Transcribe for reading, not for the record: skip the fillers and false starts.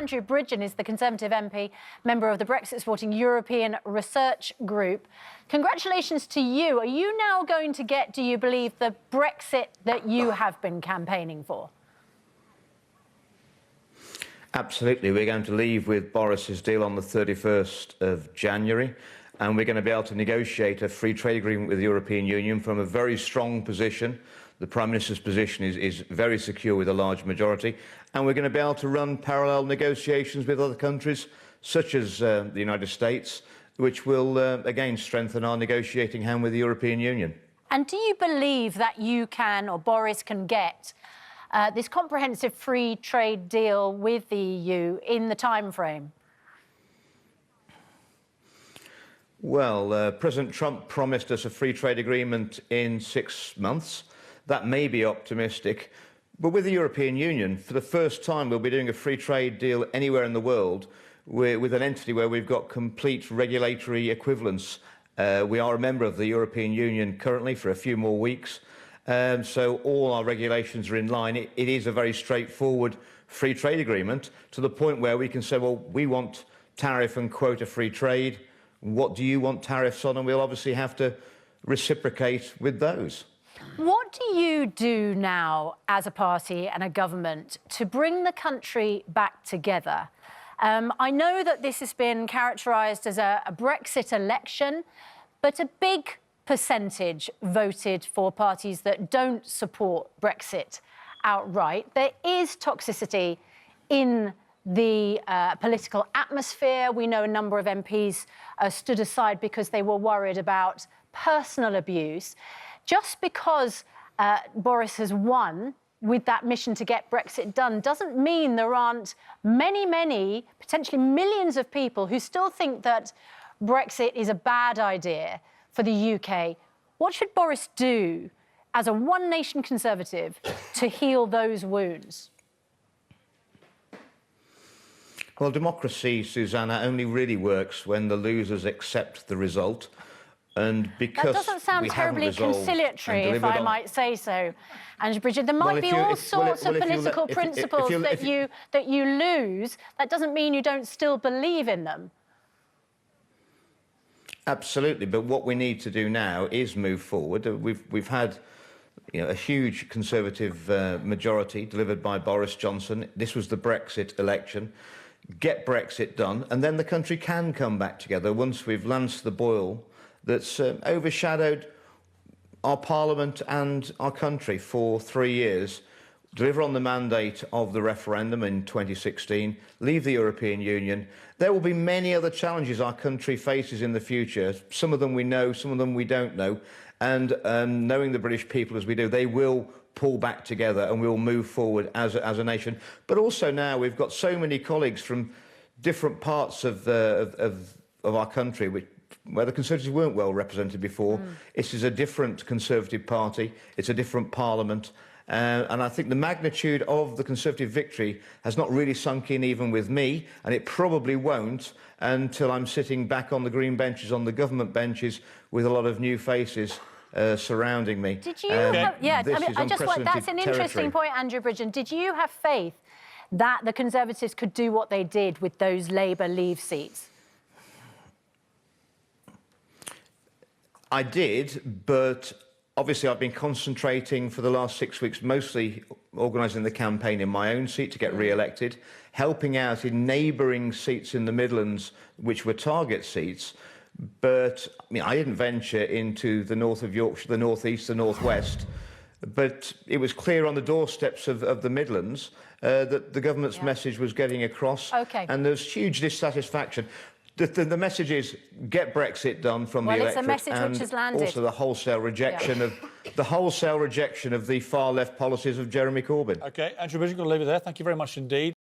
Andrew Bridgen is the Conservative MP, member of the Brexit-supporting European Research Group. Congratulations to you. Are you now going to get, do you believe, the Brexit that you have been campaigning for? Absolutely. We're going to leave with Boris's deal on the 31st of January, and we're going to be able to negotiate a free trade agreement with the European Union from a very strong position. The Prime Minister's position is very secure with a large majority, and we're going to be able to run parallel negotiations with other countries, such as the United States, which will, again, strengthen our negotiating hand with the European Union. And do you believe that you can, or Boris can get, this comprehensive free trade deal with the EU in the time frame? Well, President Trump promised us a free trade agreement in 6 months. That may be optimistic, but with the European Union, for the first time, we'll be doing a free trade deal anywhere in the world with an entity where we've got complete regulatory equivalence. We are a member of the European Union currently for a few more weeks, so all our regulations are in line. It is a very straightforward free trade agreement to the point where we can say, well, we want tariff and quota free trade. What do you want tariffs on? And we'll obviously have to reciprocate with those. What do you do now as a party and a government to bring the country back together? I know that this has been characterised as a Brexit election, but a big percentage voted for parties that don't support Brexit outright. There is toxicity in the political atmosphere. We know a number of MPs stood aside because they were worried about personal abuse. Just because Boris has won with that mission to get Brexit done doesn't mean there aren't many, potentially millions of people who still think that Brexit is a bad idea for the UK. What should Boris do as a one-nation Conservative to heal those wounds? Well, democracy, Susanna, only really works when the losers accept the result. And because that doesn't sound terribly conciliatory, if I might say so, Andrew Bridgen. There might be all sorts of political principles that you lose. That doesn't mean you don't still believe in them. Absolutely, but what we need to do now is move forward. We've had, a huge Conservative majority delivered by Boris Johnson. This was the Brexit election. Get Brexit done, and then the country can come back together once we've lanced the boil that's overshadowed our Parliament and our country for 3 years, deliver on the mandate of the referendum in 2016, leave the European Union. There will be many other challenges our country faces in the future. Some of them we know, some of them we don't know. And knowing the British people as we do, they will pull back together and we'll move forward as a nation. But also now we've got so many colleagues from different parts of our country where the Conservatives weren't well represented before. This is a different Conservative party. It's a different Parliament. And I think the magnitude of the Conservative victory has not really sunk in even with me, and it probably won't until I'm sitting back on the green benches, on the government benches, with a lot of new faces surrounding me. Did you that's an interesting point, Andrew Bridgen. Did you have faith that the Conservatives could do what they did with those Labour Leave seats? I did, but obviously I've been concentrating for the last 6 weeks, mostly organising the campaign in my own seat to get re-elected, helping out in neighbouring seats in the Midlands, which were target seats. But I didn't venture into the north of Yorkshire, the north east, the north west. But it was clear on the doorsteps of the Midlands that the government's message was getting across. Okay. And there's huge dissatisfaction. The message is get Brexit done from the electorate, it's a message which has landed. Also the wholesale rejection of the far left policies of Jeremy Corbyn. OK, Andrew Bridgen, going to leave it there. Thank you very much indeed.